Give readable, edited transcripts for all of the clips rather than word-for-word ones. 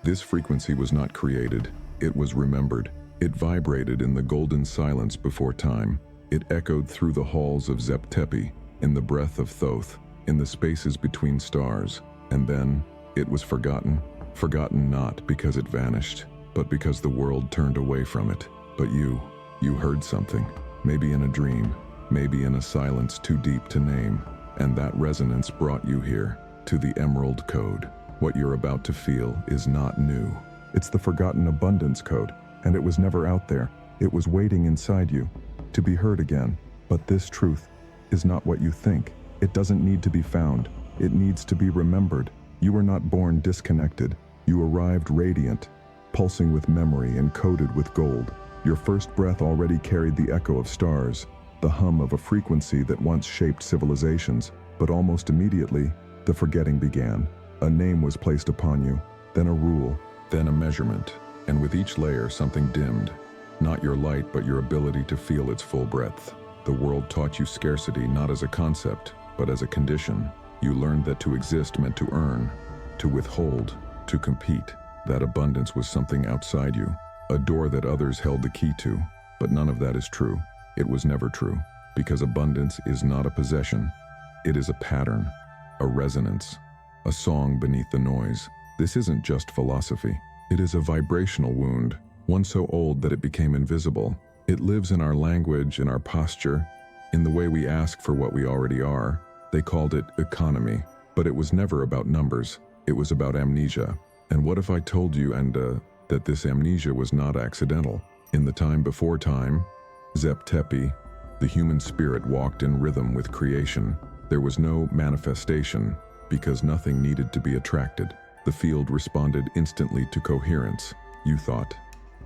This frequency was not created, it was remembered. It vibrated in the golden silence before time. It echoed through the halls of Zep Tepi, in the breath of Thoth, in the spaces between stars. And then, it was forgotten. Forgotten not because it vanished, but because the world turned away from it. But you heard something. Maybe in a dream, maybe in a silence too deep to name. And that resonance brought you here, to the Emerald Code. What you're about to feel is not new. It's the forgotten abundance code, and it was never out there. It was waiting inside you, to be heard again. But this truth is not what you think. It doesn't need to be found. It needs to be remembered. You were not born disconnected. You arrived radiant, pulsing with memory and coated with gold. Your first breath already carried the echo of stars, the hum of a frequency that once shaped civilizations. But almost immediately, the forgetting began. A name was placed upon you, then a rule, then a measurement. And with each layer, something dimmed. Not your light, but your ability to feel its full breadth. The world taught you scarcity not as a concept, but as a condition. You learned that to exist meant to earn, to withhold, to compete. That abundance was something outside you, a door that others held the key to. But none of that is true. It was never true, because abundance is not a possession. It is a pattern, a resonance, a song beneath the noise. This isn't just philosophy. It is a vibrational wound, one so old that it became invisible. It lives in our language, in our posture, in the way we ask for what we already are. They called it economy, but it was never about numbers. It was about amnesia. And what if I told you that this amnesia was not accidental? In the time before time, Zep Tepi, the human spirit walked in rhythm with creation. There was no manifestation, because nothing needed to be attracted. The field responded instantly to coherence. You thought,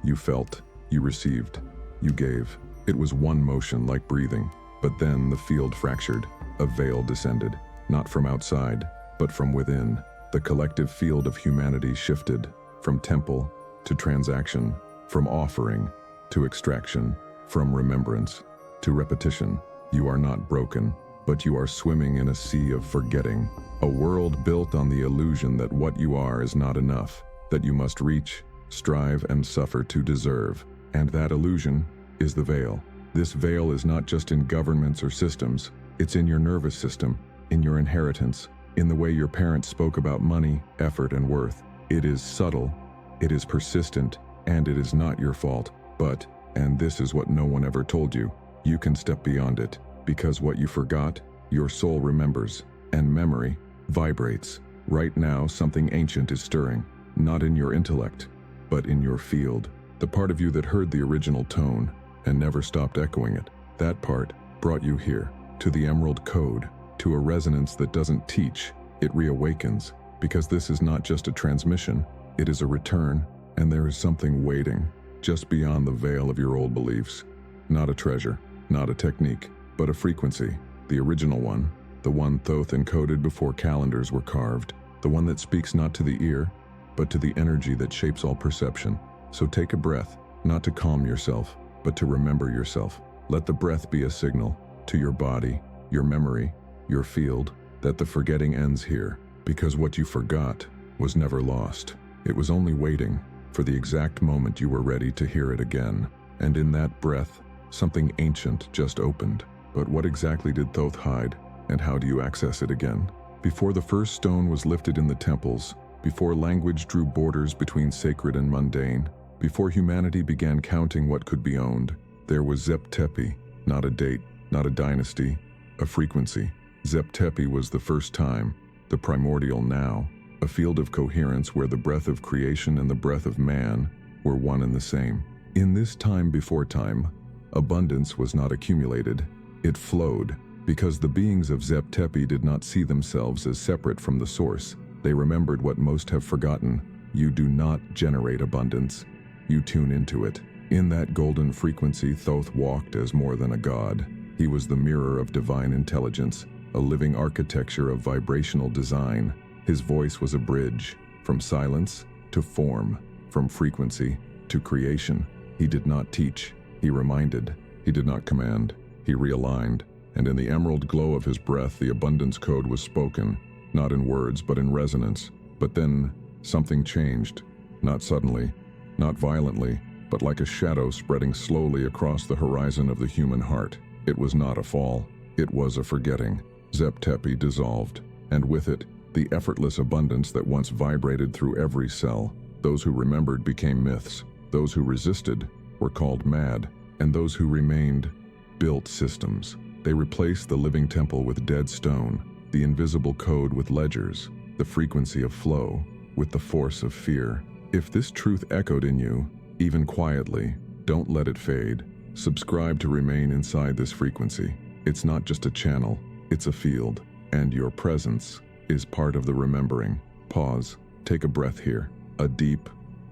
you felt, you received, you gave. It was one motion like breathing. But then the field fractured. A veil descended, not from outside, but from within. The collective field of humanity shifted from temple to transaction, from offering to extraction, from remembrance to repetition. You are not broken, but you are swimming in a sea of forgetting. A world built on the illusion that what you are is not enough, that you must reach, strive, and suffer to deserve. And that illusion is the veil. This veil is not just in governments or systems. It's in your nervous system, in your inheritance, in the way your parents spoke about money, effort, and worth. It is subtle, it is persistent, and it is not your fault. But, and this is what no one ever told you, you can step beyond it, because what you forgot, your soul remembers, and memory vibrates. Right now, something ancient is stirring, not in your intellect, but in your field. The part of you that heard the original tone and never stopped echoing it, that part brought you here, to the Emerald Code, to a resonance that doesn't teach, it reawakens, because this is not just a transmission, it is a return, and there is something waiting, just beyond the veil of your old beliefs. Not a treasure, not a technique, but a frequency, the original one, the one Thoth encoded before calendars were carved, the one that speaks not to the ear, but to the energy that shapes all perception. So take a breath, not to calm yourself, but to remember yourself. Let the breath be a signal to your body, your memory, your field, that the forgetting ends here, because what you forgot was never lost. It was only waiting for the exact moment you were ready to hear it again. And in that breath, something ancient just opened. But what exactly did Thoth hide, and how do you access it again? Before the first stone was lifted in the temples, before language drew borders between sacred and mundane, before humanity began counting what could be owned, there was Zep Tepi, not a date, not a dynasty, a frequency. Zep Tepi was the first time, the primordial now, a field of coherence where the breath of creation and the breath of man were one and the same. In this time before time, abundance was not accumulated, it flowed, because the beings of Zep Tepi did not see themselves as separate from the source. They remembered what most have forgotten. You do not generate abundance, you tune into it. In that golden frequency, Thoth walked as more than a god. He was the mirror of divine intelligence, a living architecture of vibrational design. His voice was a bridge, from silence to form, from frequency to creation. He did not teach, he reminded. He did not command, he realigned. And in the emerald glow of his breath, the abundance code was spoken, not in words but in resonance. But then something changed. Not suddenly, not violently, but like a shadow spreading slowly across the horizon of the human heart. It was not a fall, it was a forgetting. Zep Tepi dissolved, and with it, the effortless abundance that once vibrated through every cell. Those who remembered became myths, those who resisted were called mad, and those who remained built systems. They replaced the living temple with dead stone, the invisible code with ledgers, the frequency of flow with the force of fear. If this truth echoed in you, even quietly, don't let it fade. Subscribe to remain inside this frequency. It's not just a channel, it's a field, and your presence is part of the remembering. Pause, take a breath here, a deep,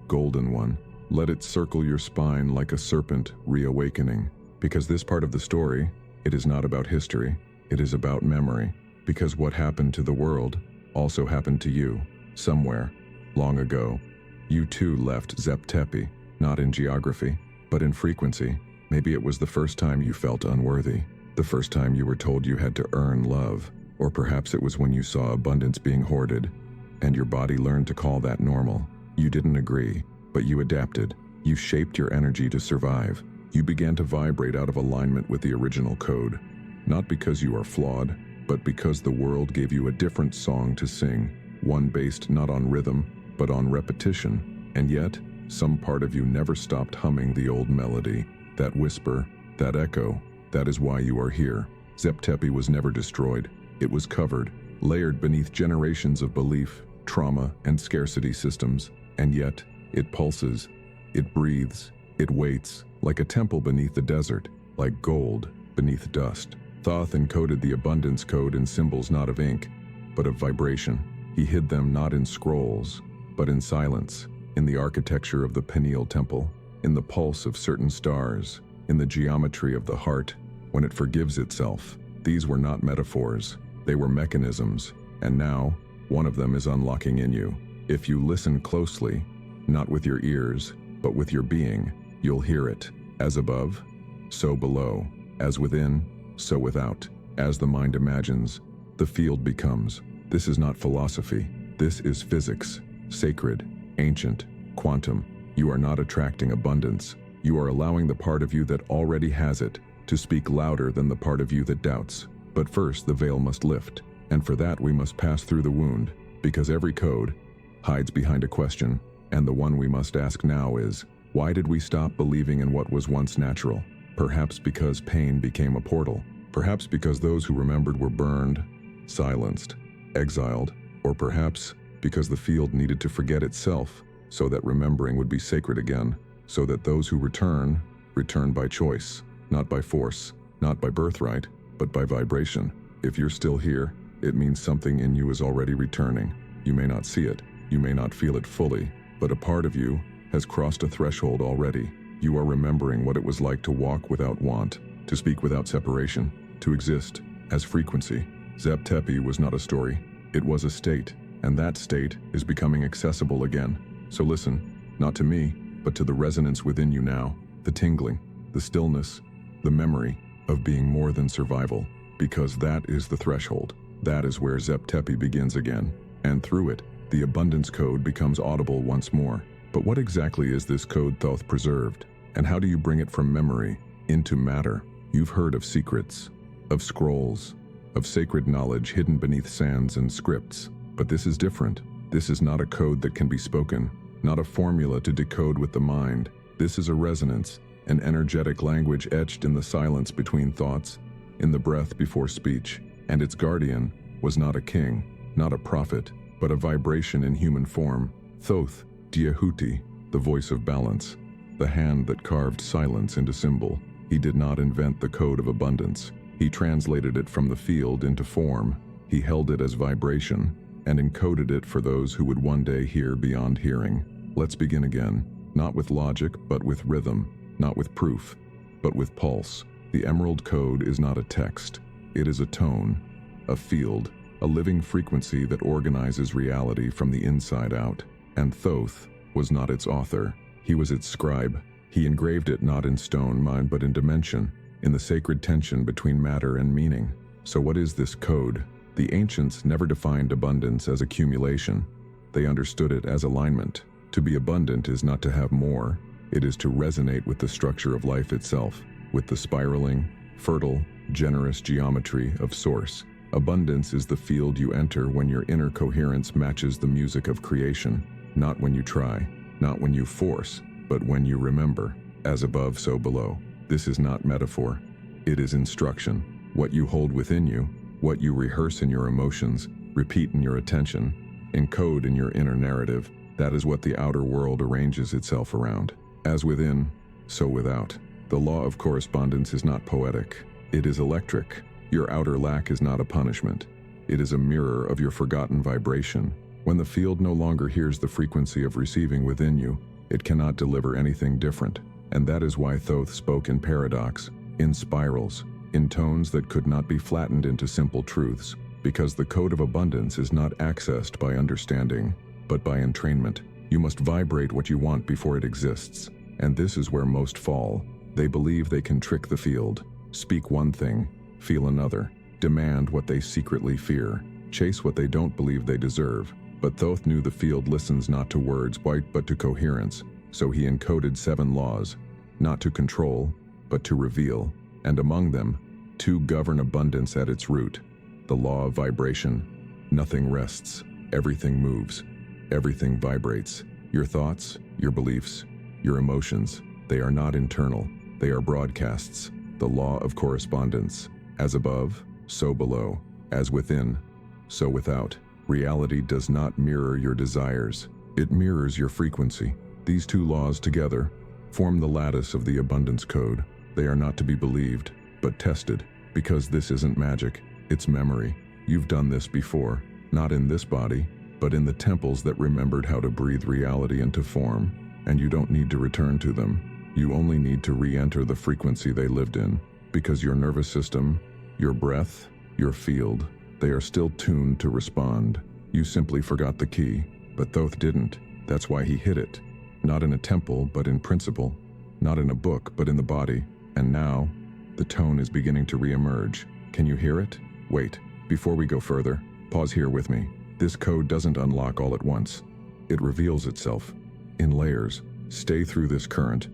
golden one. Let it circle your spine like a serpent reawakening. Because this part of the story, it is not about history, it is about memory. Because what happened to the world also happened to you, somewhere, long ago. You too left Zep Tepi, not in geography, but in frequency. Maybe it was the first time you felt unworthy, the first time you were told you had to earn love, or perhaps it was when you saw abundance being hoarded, and your body learned to call that normal. You didn't agree, but you adapted. You shaped your energy to survive. You began to vibrate out of alignment with the original code, not because you are flawed, but because the world gave you a different song to sing, one based not on rhythm, but on repetition. And yet, some part of you never stopped humming the old melody, that whisper, that echo. That is why you are here. Zep Tepi was never destroyed. It was covered, layered beneath generations of belief, trauma, and scarcity systems. And yet, it pulses, it breathes, it waits, like a temple beneath the desert, like gold beneath dust. Thoth encoded the abundance code in symbols not of ink, but of vibration. He hid them not in scrolls, but in silence, in the architecture of the pineal temple, in the pulse of certain stars, in the geometry of the heart when it forgives itself. These were not metaphors, they were mechanisms, and now, one of them is unlocking in you. If you listen closely, not with your ears, but with your being, you'll hear it. As above, so below. As within, so without. As the mind imagines, the field becomes. This is not philosophy. This is physics. Sacred, ancient, quantum. You are not attracting abundance. You are allowing the part of you that already has it to speak louder than the part of you that doubts. But first, the veil must lift. And for that, we must pass through the wound, because every code hides behind a question, and the one we must ask now is, why did we stop believing in what was once natural? Perhaps because pain became a portal. Perhaps because those who remembered were burned, silenced, exiled, or perhaps because the field needed to forget itself so that remembering would be sacred again, so that those who return by choice, not by force, not by birthright, but by vibration. If you're still here, it means something in you is already returning. You may not see it, you may not feel it fully, but a part of you has crossed a threshold already. You are remembering what it was like to walk without want, to speak without separation, to exist as frequency. Zep Tepi was not a story, it was a state, and that state is becoming accessible again. So listen, not to me, but to the resonance within you now, the tingling, the stillness, the memory of being more than survival, because that is the threshold. That is where Zep Tepi begins again, and through it, the abundance code becomes audible once more. But what exactly is this code Thoth preserved, and how do you bring it from memory into matter? You've heard of secrets, of scrolls, of sacred knowledge hidden beneath sands and scripts, but this is different. This is not a code that can be spoken, not a formula to decode with the mind. This is a resonance, an energetic language etched in the silence between thoughts, in the breath before speech, and its guardian was not a king, not a prophet, but a vibration in human form. Thoth, Diehuti, the voice of balance, the hand that carved silence into symbol. He did not invent the code of abundance. He translated it from the field into form. He held it as vibration and encoded it for those who would one day hear beyond hearing. Let's begin again, not with logic, but with rhythm, not with proof, but with pulse. The Emerald Code is not a text. It is a tone, a field, a living frequency that organizes reality from the inside out. And Thoth was not its author. He was its scribe. He engraved it not in stone, mind, but in dimension, in the sacred tension between matter and meaning. So what is this code? The ancients never defined abundance as accumulation. They understood it as alignment. To be abundant is not to have more, it is to resonate with the structure of life itself, with the spiraling, fertile, generous geometry of Source. Abundance is the field you enter when your inner coherence matches the music of creation, not when you try, not when you force, but when you remember. As above, so below. This is not metaphor. It is instruction. What you hold within you, what you rehearse in your emotions, repeat in your attention, encode in your inner narrative, that is what the outer world arranges itself around. As within, so without. The law of correspondence is not poetic. It is electric. Your outer lack is not a punishment. It is a mirror of your forgotten vibration. When the field no longer hears the frequency of receiving within you, it cannot deliver anything different. And that is why Thoth spoke in paradox, in spirals, in tones that could not be flattened into simple truths, because the code of abundance is not accessed by understanding, but by entrainment. You must vibrate what you want before it exists, and this is where most fall. They believe they can trick the field, speak one thing, feel another, demand what they secretly fear, chase what they don't believe they deserve. But Thoth knew the field listens not to words but to coherence, so he encoded 7 laws, not to control, but to reveal, and among them, 2 govern abundance at its root. The law of vibration. Nothing rests, everything moves, everything vibrates. Your thoughts, your beliefs, your emotions, they are not internal, they are broadcasts. The law of correspondence. As above, so below. As within, so without. Reality does not mirror your desires, it mirrors your frequency. These 2 laws together form the lattice of the abundance code. They are not to be believed, but tested, because this isn't magic, it's memory. You've done this before, not in this body, but in the temples that remembered how to breathe reality into form, and you don't need to return to them. You only need to re-enter the frequency they lived in, because your nervous system, your breath, your field, they are still tuned to respond. You simply forgot the key, but Thoth didn't. That's why he hid it. Not in a temple, but in principle. Not in a book, but in the body. And now, the tone is beginning to re-emerge. Can you hear it? Wait, before we go further, pause here with me. This code doesn't unlock all at once. It reveals itself, in layers. Stay through this current,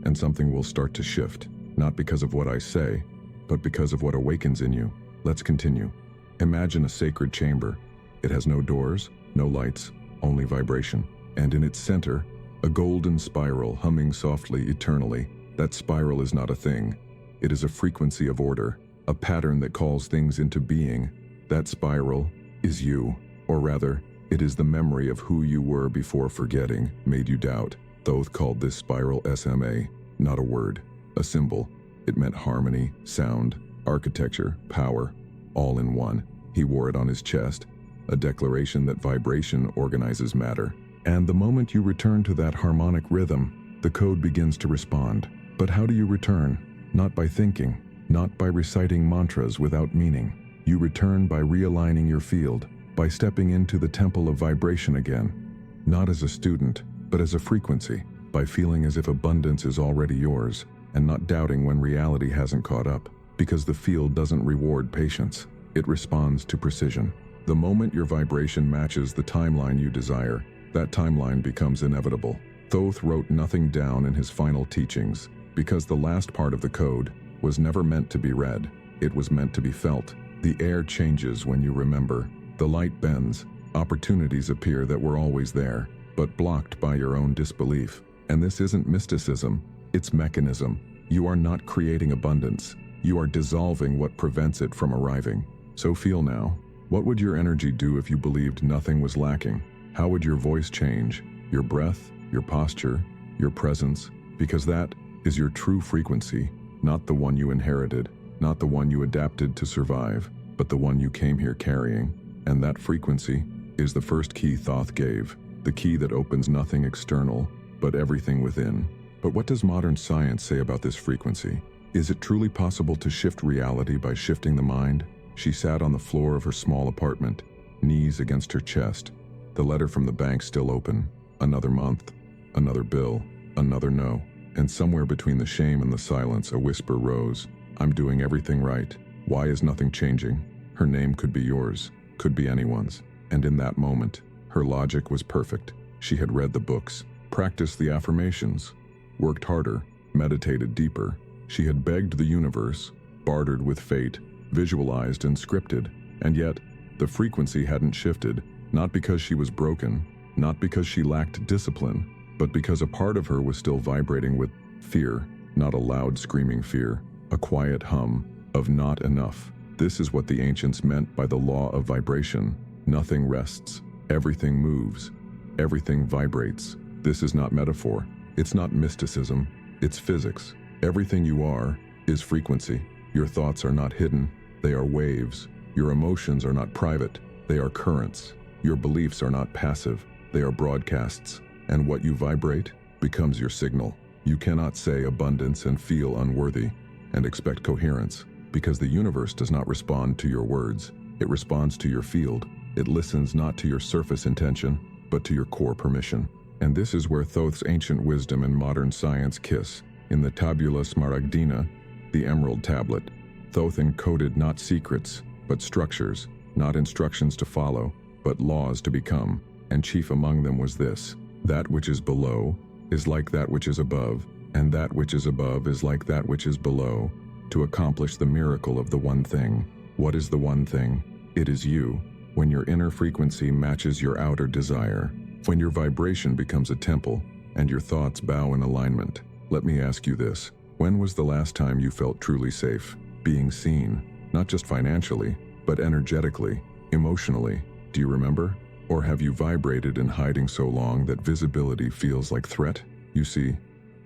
and something will start to shift. Not because of what I say, but because of what awakens in you. Let's continue. Imagine a sacred chamber. It has no doors, no lights, only vibration. And in its center, a golden spiral humming softly eternally. That spiral is not a thing. It is a frequency of order, a pattern that calls things into being. That spiral is you, or rather, it is the memory of who you were before forgetting made you doubt. Thoth called this spiral SMA, not a word, a symbol. It meant harmony, sound, architecture, power, all in one. He wore it on his chest, a declaration that vibration organizes matter. And the moment you return to that harmonic rhythm, the code begins to respond. But how do you return? Not by thinking, not by reciting mantras without meaning. You return by realigning your field, by stepping into the temple of vibration again. Not as a student, but as a frequency, by feeling as if abundance is already yours, and not doubting when reality hasn't caught up. Because the field doesn't reward patience, it responds to precision. The moment your vibration matches the timeline you desire, that timeline becomes inevitable. Thoth wrote nothing down in his final teachings, because the last part of the code was never meant to be read. It was meant to be felt. The air changes when you remember. The light bends. Opportunities appear that were always there, but blocked by your own disbelief. And this isn't mysticism, it's mechanism. You are not creating abundance. You are dissolving what prevents it from arriving. So feel now. What would your energy do if you believed nothing was lacking? How would your voice change? Your breath, your posture, your presence? Because that is your true frequency, not the one you inherited, not the one you adapted to survive, but the one you came here carrying. And that frequency is the first key Thoth gave, the key that opens nothing external, but everything within. But what does modern science say about this frequency? Is it truly possible to shift reality by shifting the mind? She sat on the floor of her small apartment, knees against her chest, the letter from the bank still open. Another month, another bill, another no. And somewhere between the shame and the silence, a whisper rose. I'm doing everything right. Why is nothing changing? Her name could be yours, could be anyone's. And in that moment, her logic was perfect. She had read the books, practiced the affirmations, worked harder, meditated deeper. She had begged the universe, bartered with fate, visualized and scripted, and yet the frequency hadn't shifted, not because she was broken, not because she lacked discipline, but because a part of her was still vibrating with fear, not a loud screaming fear, a quiet hum of not enough. This is what the ancients meant by the law of vibration. Nothing rests, everything moves, everything vibrates. This is not metaphor, it's not mysticism, it's physics. Everything you are is frequency. Your thoughts are not hidden, they are waves. Your emotions are not private, they are currents. Your beliefs are not passive, they are broadcasts. And what you vibrate becomes your signal. You cannot say abundance and feel unworthy and expect coherence, because the universe does not respond to your words. It responds to your field. It listens not to your surface intention, but to your core permission. And this is where Thoth's ancient wisdom and modern science kiss. In the Tabula Smaragdina, the emerald tablet, Thoth encoded not secrets, but structures, not instructions to follow, but laws to become. And chief among them was this: that which is below is like that which is above, and that which is above is like that which is below, to accomplish the miracle of the one thing. What is the one thing? It is you. When your inner frequency matches your outer desire, when your vibration becomes a temple and your thoughts bow in alignment. Let me ask you this: when was the last time you felt truly safe, being seen, not just financially, but energetically, emotionally? Do you remember? Or have you vibrated in hiding so long that visibility feels like threat? You see,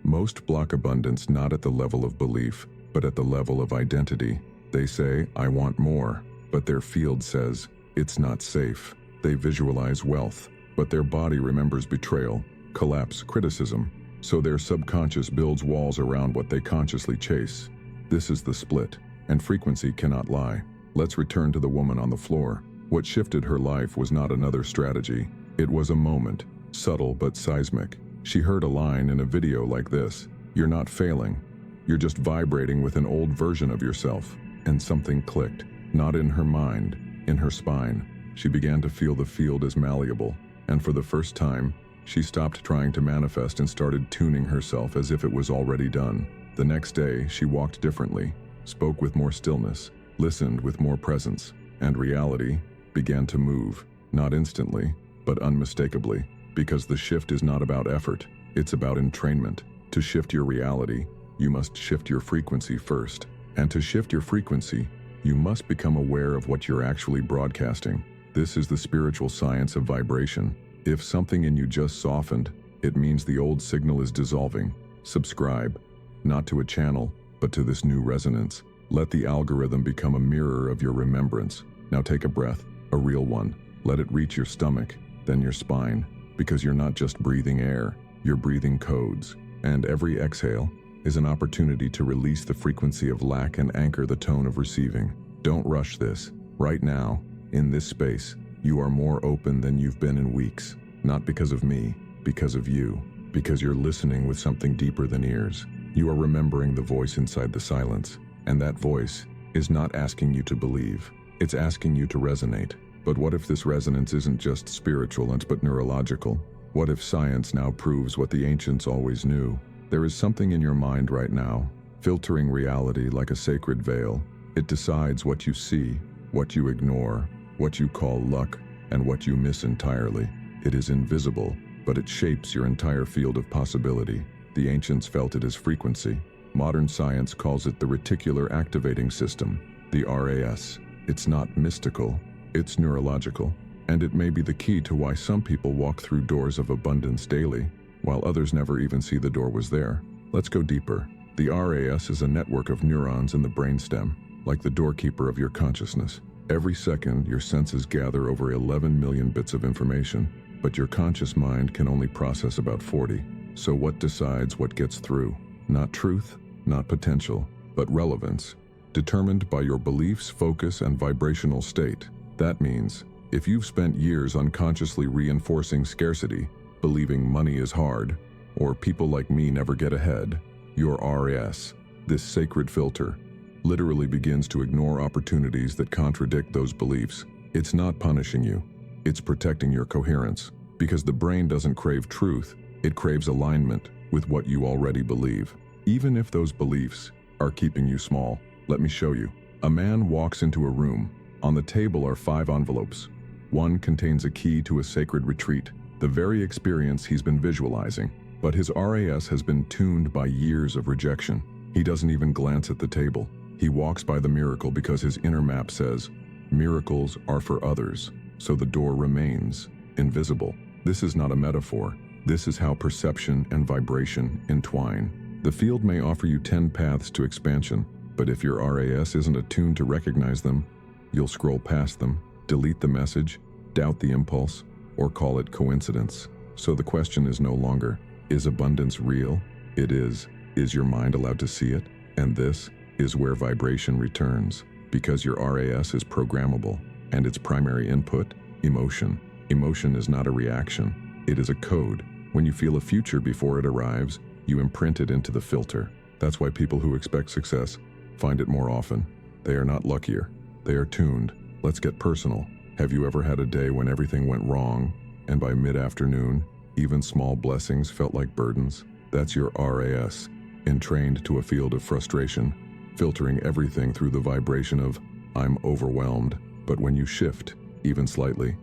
most block abundance not at the level of belief, but at the level of identity. They say, I want more, but their field says, it's not safe. They visualize wealth, but their body remembers betrayal, collapse, criticism. So their subconscious builds walls around what they consciously chase. This is the split, and frequency cannot lie. Let's return to the woman on the floor. What shifted her life was not another strategy. It was a moment, subtle but seismic. She heard a line in a video like this: "You're not failing. You're just vibrating with an old version of yourself." And something clicked, not in her mind, in her spine. She began to feel the field as malleable, and for the first time, she stopped trying to manifest and started tuning herself as if it was already done. The next day, she walked differently, spoke with more stillness, listened with more presence, and reality began to move, not instantly, but unmistakably, because the shift is not about effort, it's about entrainment. To shift your reality, you must shift your frequency first. And to shift your frequency, you must become aware of what you're actually broadcasting. This is the spiritual science of vibration. If something in you just softened, it means the old signal is dissolving. Subscribe, not to a channel, but to this new resonance. Let the algorithm become a mirror of your remembrance. Now take a breath, a real one. Let it reach your stomach, then your spine, because you're not just breathing air, you're breathing codes. And every exhale is an opportunity to release the frequency of lack and anchor the tone of receiving. Don't rush this. Right now, in this space, you are more open than you've been in weeks. Not because of me, because of you. Because you're listening with something deeper than ears. You are remembering the voice inside the silence. And that voice is not asking you to believe. It's asking you to resonate. But what if this resonance isn't just spiritual, but neurological? What if science now proves what the ancients always knew? There is something in your mind right now, filtering reality like a sacred veil. It decides what you see, what you ignore, what you call luck, and what you miss entirely. It is invisible, but it shapes your entire field of possibility. The ancients felt it as frequency. Modern science calls it the reticular activating system, the RAS. It's not mystical, it's neurological. And it may be the key to why some people walk through doors of abundance daily, while others never even see the door was there. Let's go deeper. The RAS is a network of neurons in the brainstem, like the doorkeeper of your consciousness. Every second, your senses gather over 11 million bits of information, but your conscious mind can only process about 40. So what decides what gets through? Not truth, not potential, but relevance, determined by your beliefs, focus, and vibrational state. That means, if you've spent years unconsciously reinforcing scarcity, believing money is hard, or people like me never get ahead, your RAS, this sacred filter, literally begins to ignore opportunities that contradict those beliefs. It's not punishing you, it's protecting your coherence. Because the brain doesn't crave truth, it craves alignment with what you already believe, even if those beliefs are keeping you small. Let me show you. A man walks into a room. On the table are 5 envelopes. One contains a key to a sacred retreat, the very experience he's been visualizing. But his RAS has been tuned by years of rejection. He doesn't even glance at the table. He walks by the miracle because his inner map says, miracles are for others, so the door remains invisible. This is not a metaphor. This is how perception and vibration entwine. The field may offer you 10 paths to expansion, but if your RAS isn't attuned to recognize them, you'll scroll past them, delete the message, doubt the impulse, or call it coincidence. So the question is no longer, is abundance real? It is your mind allowed to see it? And this is where vibration returns, because your RAS is programmable, and its primary input, emotion. Emotion is not a reaction, it is a code. When you feel a future before it arrives, you imprint it into the filter. That's why people who expect success find it more often. They are not luckier, they are tuned. Let's get personal. Have you ever had a day when everything went wrong, and by mid-afternoon, even small blessings felt like burdens? That's your RAS, entrained to a field of frustration, filtering everything through the vibration of, I'm overwhelmed. But when you shift, even slightly,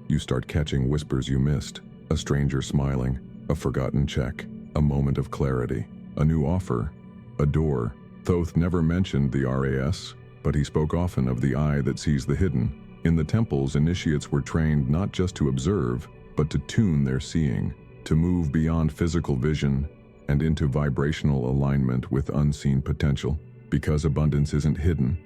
you start catching whispers you missed. A stranger smiling, a forgotten check, a moment of clarity, a new offer, a door. Thoth never mentioned the RAS, but he spoke often of the eye that sees the hidden. In the temples, initiates were trained not just to observe, but to tune their seeing, to move beyond physical vision and into vibrational alignment with unseen potential. Because abundance isn't hidden,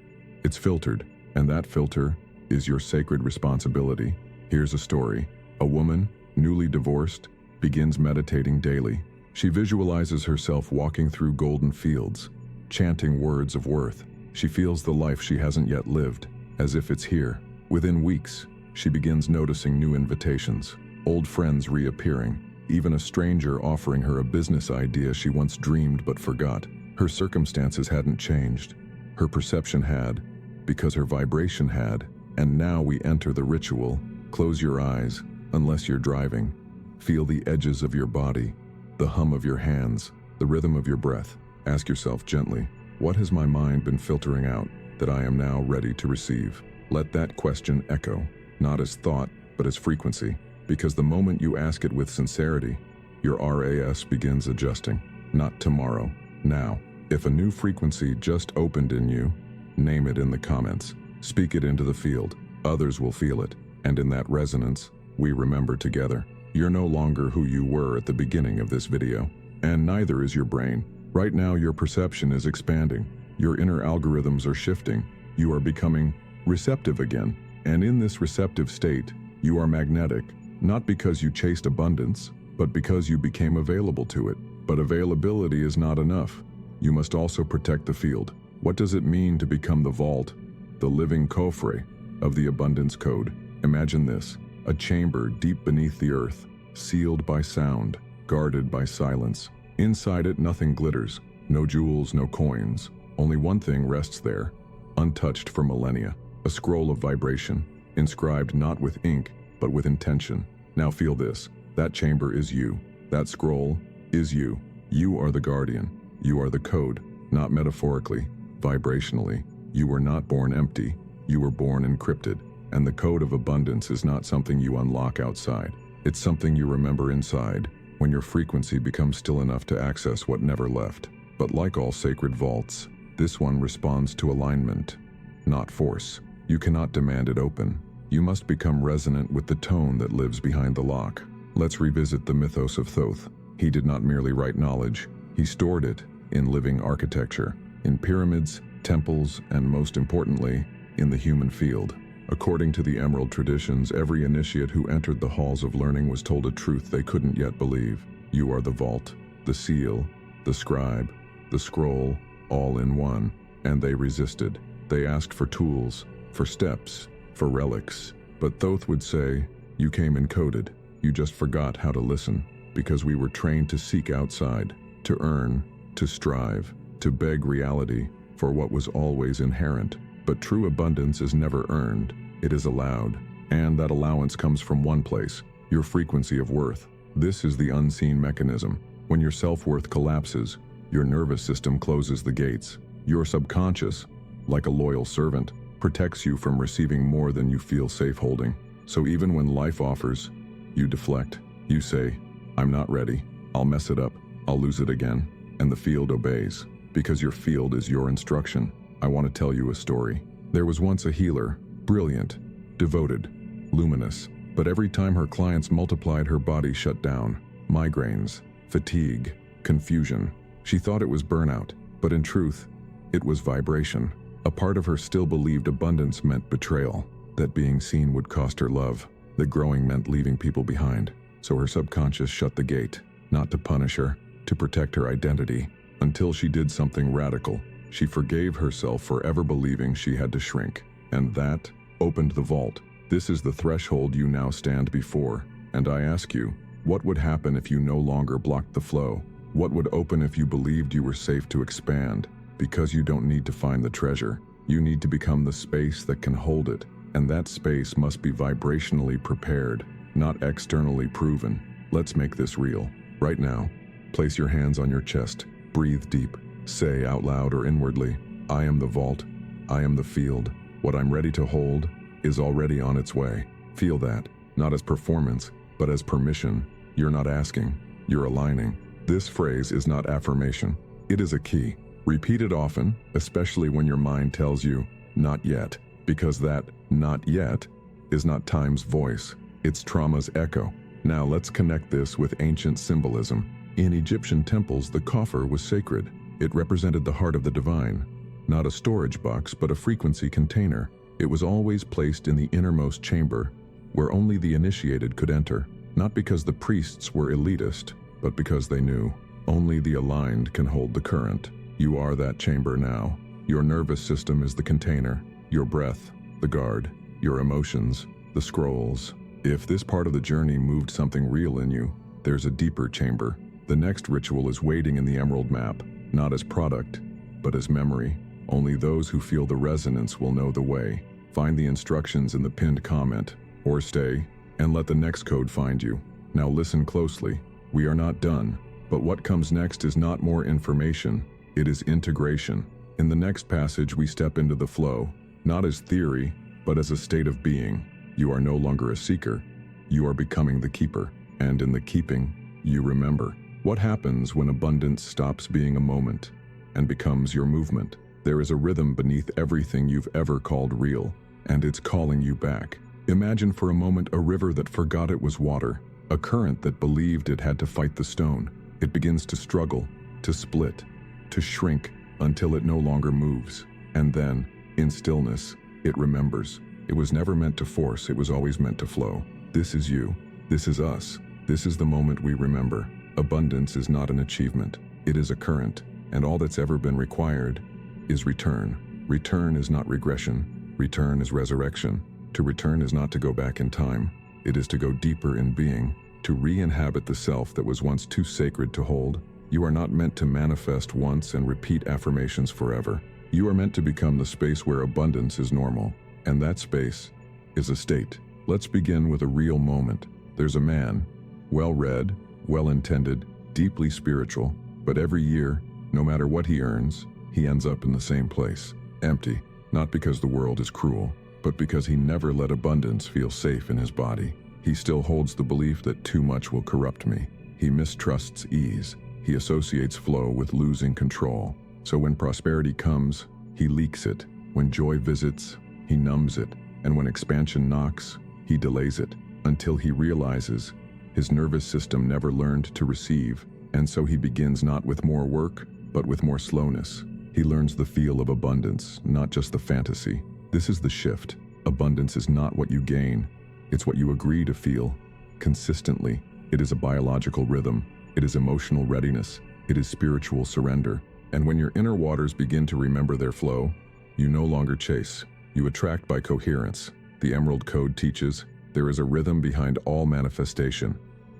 it's filtered, and that filter is your sacred responsibility. Here's a story. A woman, newly divorced, begins meditating daily. She visualizes herself walking through golden fields, chanting words of worth. She feels the life she hasn't yet lived, as if it's here. Within weeks, she begins noticing new invitations, old friends reappearing, even a stranger offering her a business idea she once dreamed but forgot. Her circumstances hadn't changed. Her perception had, because her vibration had. And now we enter the ritual. Close your eyes, unless you're driving. Feel the edges of your body, the hum of your hands, the rhythm of your breath. Ask yourself gently, what has my mind been filtering out that I am now ready to receive? Let that question echo, not as thought, but as frequency, because the moment you ask it with sincerity, your RAS begins adjusting. Not tomorrow, now. If a new frequency just opened in you, name it in the comments. Speak it into the field. Others will feel it, and in that resonance, we remember together. You're no longer who you were at the beginning of this video, and neither is your brain. Right now, your perception is expanding. Your inner algorithms are shifting. You are becoming receptive again, and in this receptive state, you are magnetic, not because you chased abundance, but because you became available to it. But availability is not enough. You must also protect the field. What does it mean to become the vault, the living coffre of the abundance code? Imagine this, a chamber deep beneath the earth, sealed by sound, guarded by silence. Inside it, nothing glitters, no jewels, no coins. Only one thing rests there, untouched for millennia, a scroll of vibration, inscribed not with ink, but with intention. Now feel this, that chamber is you. That scroll is you. You are the guardian. You are the code, not metaphorically, vibrationally. You were not born empty. You were born encrypted. And the code of abundance is not something you unlock outside. It's something you remember inside, when your frequency becomes still enough to access what never left. But like all sacred vaults, this one responds to alignment, not force. You cannot demand it open. You must become resonant with the tone that lives behind the lock. Let's revisit the mythos of Thoth. He did not merely write knowledge. He stored it in living architecture, in pyramids, temples, and most importantly, in the human field. According to the Emerald traditions, every initiate who entered the halls of learning was told a truth they couldn't yet believe. You are the vault, the seal, the scribe, the scroll, all in one. And they resisted. They asked for tools, for steps, for relics. But Thoth would say, you came encoded. You just forgot how to listen, because we were trained to seek outside, to earn, to strive, to beg reality for what was always inherent. But true abundance is never earned, it is allowed. And that allowance comes from one place, your frequency of worth. This is the unseen mechanism. When your self-worth collapses, your nervous system closes the gates. Your subconscious, like a loyal servant, protects you from receiving more than you feel safe holding. So even when life offers, you deflect. You say, "I'm not ready. I'll mess it up. I'll lose it again." And the field obeys, because your field is your instruction. I want to tell you a story. There was once a healer, brilliant, devoted, luminous, but every time her clients multiplied, her body shut down. Migraines, fatigue, confusion. She thought it was burnout, but in truth, it was vibration. A part of her still believed abundance meant betrayal, that being seen would cost her love, that growing meant leaving people behind. So her subconscious shut the gate, not to punish her, to protect her identity, until she did something radical. She forgave herself for ever believing she had to shrink, and that opened the vault. This is the threshold you now stand before, and I ask you, what would happen if you no longer blocked the flow? What would open if you believed you were safe to expand? Because you don't need to find the treasure. You need to become the space that can hold it, and that space must be vibrationally prepared, not externally proven. Let's make this real. Right now, place your hands on your chest, breathe deep, say out loud or inwardly, "I am the vault, I am the field. What I'm ready to hold is already on its way." Feel that, not as performance, but as permission. You're not asking, you're aligning. This phrase is not affirmation. It is a key. Repeat it often, especially when your mind tells you, "Not yet," because that "not yet" is not time's voice, it's trauma's echo. Now let's connect this with ancient symbolism. In Egyptian temples, the coffer was sacred. It represented the heart of the divine, not a storage box, but a frequency container. It was always placed in the innermost chamber, where only the initiated could enter, not because the priests were elitist, but because they knew only the aligned can hold the current. You are that chamber now. Your nervous system is the container, your breath, the guard, your emotions, the scrolls. If this part of the journey moved something real in you, there's a deeper chamber. The next ritual is waiting in the emerald map, not as product, but as memory. Only those who feel the resonance will know the way. Find the instructions in the pinned comment, or stay, and let the next code find you. Now listen closely. We are not done, but what comes next is not more information, it is integration. In the next passage, we step into the flow, not as theory, but as a state of being. You are no longer a seeker, you are becoming the keeper, and in the keeping, you remember. What happens when abundance stops being a moment and becomes your movement? There is a rhythm beneath everything you've ever called real, and it's calling you back. Imagine for a moment a river that forgot it was water, a current that believed it had to fight the stone. It begins to struggle, to split, to shrink until it no longer moves. And then, in stillness, it remembers. It was never meant to force, it was always meant to flow. This is you. This is us. This is the moment we remember. Abundance is not an achievement. It is a current, and all that's ever been required is return. Return is not regression. Return is resurrection. To return is not to go back in time. It is to go deeper in being, to re-inhabit the self that was once too sacred to hold. You are not meant to manifest once and repeat affirmations forever. You are meant to become the space where abundance is normal, and that space is a state. Let's begin with a real moment. There's a man, well-read, well-intended, deeply spiritual, but every year, no matter what he earns, he ends up in the same place, empty, not because the world is cruel, but because he never let abundance feel safe in his body. He still holds the belief that too much will corrupt me. He mistrusts ease. He associates flow with losing control. So when prosperity comes, he leaks it. When joy visits, he numbs it. And when expansion knocks, he delays it, until he realizes his nervous system never learned to receive, and so he begins not with more work, but with more slowness. He learns the feel of abundance, not just the fantasy. This is the shift. Abundance is not what you gain, it's what you agree to feel consistently. It is a biological rhythm. It is emotional readiness. It is spiritual surrender. And when your inner waters begin to remember their flow, you no longer chase. You attract by coherence. The Emerald Code teaches there is a rhythm behind all manifestation.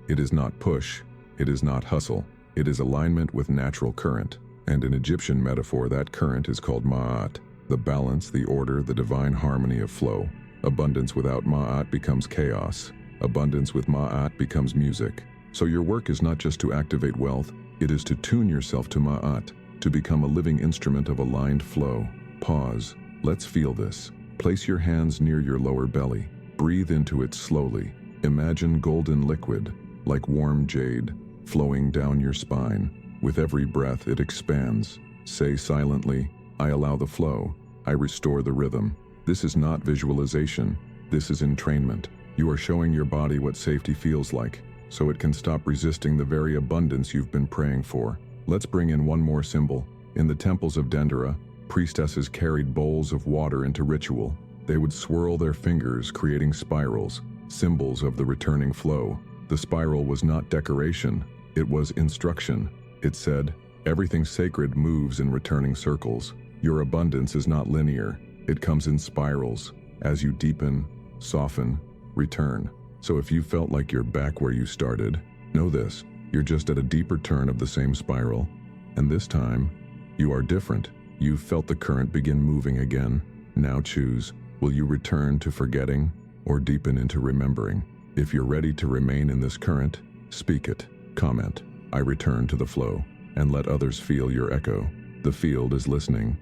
It is not push. It is not hustle. It is alignment with natural current. And in Egyptian metaphor, that current is called Ma'at, the balance, the order, the divine harmony of flow. Abundance without Ma'at becomes chaos. Abundance with Ma'at becomes music. So your work is not just to activate wealth, it is to tune yourself to Ma'at, to become a living instrument of aligned flow. Pause. Let's feel this. Place your hands near your lower belly. Breathe into it slowly. Imagine golden liquid, like warm jade, flowing down your spine. With every breath, it expands. Say silently, I allow the flow. I restore the rhythm. This is not visualization. This is entrainment. You are showing your body what safety feels like, so it can stop resisting the very abundance you've been praying for. Let's bring in one more symbol. In the temples of Dendera, priestesses carried bowls of water into ritual. They would swirl their fingers, creating spirals, symbols of the returning flow. The spiral was not decoration, it was instruction. It said, everything sacred moves in returning circles. Your abundance is not linear, it comes in spirals. As you deepen, soften, return. So if you felt like you're back where you started, know this, you're just at a deeper turn of the same spiral. And this time, you are different. You've felt the current begin moving again. Now choose, will you return to forgetting or deepen into remembering? If you're ready to remain in this current, speak it, comment, I return to the flow, and let others feel your echo. The field is listening,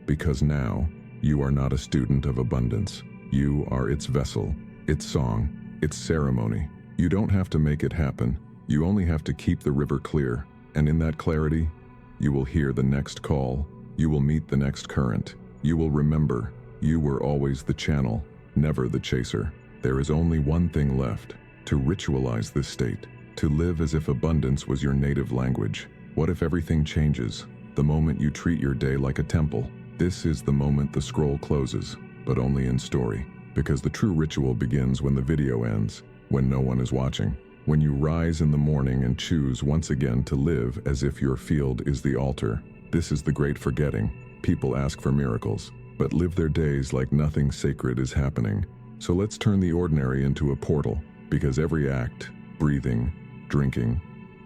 because now, you are not a student of abundance. You are its vessel, its song, its ceremony. You don't have to make it happen. You only have to keep the river clear. And in that clarity, you will hear the next call. You will meet the next current. You will remember, you were always the channel, never the chaser. There is only one thing left, to ritualize this state, to live as if abundance was your native language. What if everything changes? The moment you treat your day like a temple. This is the moment the scroll closes, but only in story. Because the true ritual begins when the video ends, when no one is watching. When you rise in the morning and choose once again to live as if your field is the altar. This is the great forgetting. People ask for miracles, but live their days like nothing sacred is happening. So let's turn the ordinary into a portal, because every act, breathing, drinking,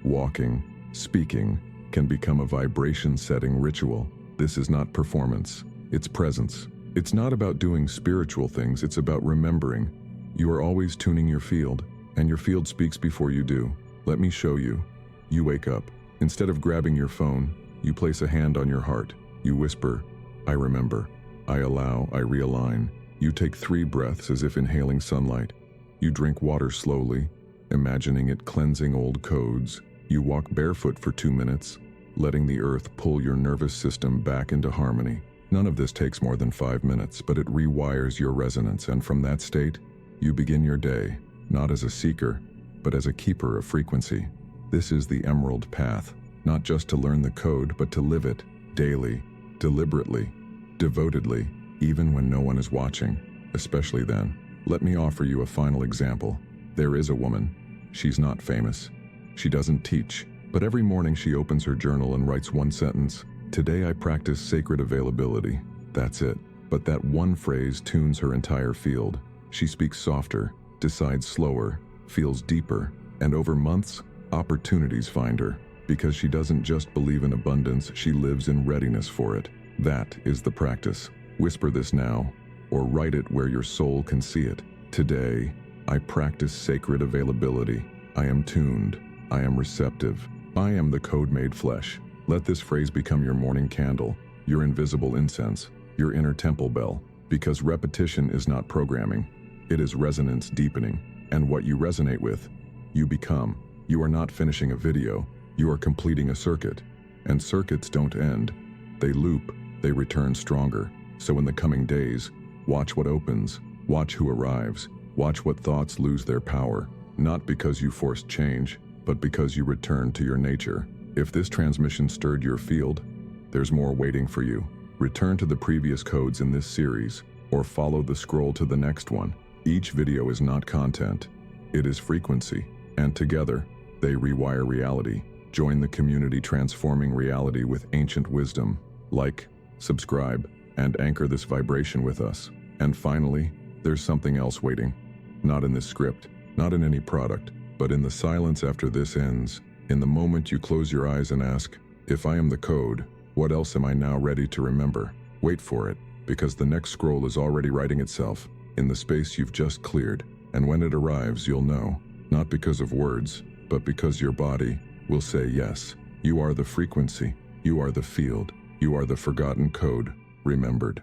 walking, speaking, can become a vibration-setting ritual. This is not performance, it's presence. It's not about doing spiritual things, it's about remembering. You are always tuning your field, and your field speaks before you do. Let me show you. You wake up. Instead of grabbing your phone, you place a hand on your heart. You whisper, I remember. I allow, I realign. You take 3 breaths as if inhaling sunlight. You drink water slowly, imagining it cleansing old codes. You walk barefoot for 2 minutes, letting the earth pull your nervous system back into harmony. None of this takes more than 5 minutes, but it rewires your resonance, and from that state, you begin your day, not as a seeker, but as a keeper of frequency. This is the Emerald Path, not just to learn the code, but to live it, daily, deliberately, devotedly, even when no one is watching, especially then. Let me offer you a final example. There is a woman. She's not famous. She doesn't teach, but every morning she opens her journal and writes one sentence. Today I practice sacred availability. That's it. But that one phrase tunes her entire field. She speaks softer, decides slower, feels deeper, and over months, opportunities find her. Because she doesn't just believe in abundance, she lives in readiness for it. That is the practice. Whisper this now, or write it where your soul can see it. Today, I practice sacred availability. I am tuned. I am receptive. I am the code made flesh. Let this phrase become your morning candle, your invisible incense, your inner temple bell. Because repetition is not programming. It is resonance deepening. And what you resonate with, you become. You are not finishing a video. You are completing a circuit. And circuits don't end. They loop. They return stronger. So in the coming days, watch what opens. Watch who arrives. Watch what thoughts lose their power. Not because you forced change, but because you returned to your nature. If this transmission stirred your field, there's more waiting for you. Return to the previous codes in this series, or follow the scroll to the next one. Each video is not content, it is frequency, and together, they rewire reality. Join the community transforming reality with ancient wisdom. Like, subscribe, and anchor this vibration with us. And finally, there's something else waiting. Not in this script, not in any product, but in the silence after this ends. In the moment you close your eyes and ask, if I am the code, what else am I now ready to remember? Wait for it, because the next scroll is already writing itself in the space you've just cleared. And when it arrives, you'll know, not because of words, but because your body will say yes. You are the frequency, you are the field, you are the forgotten code, remembered.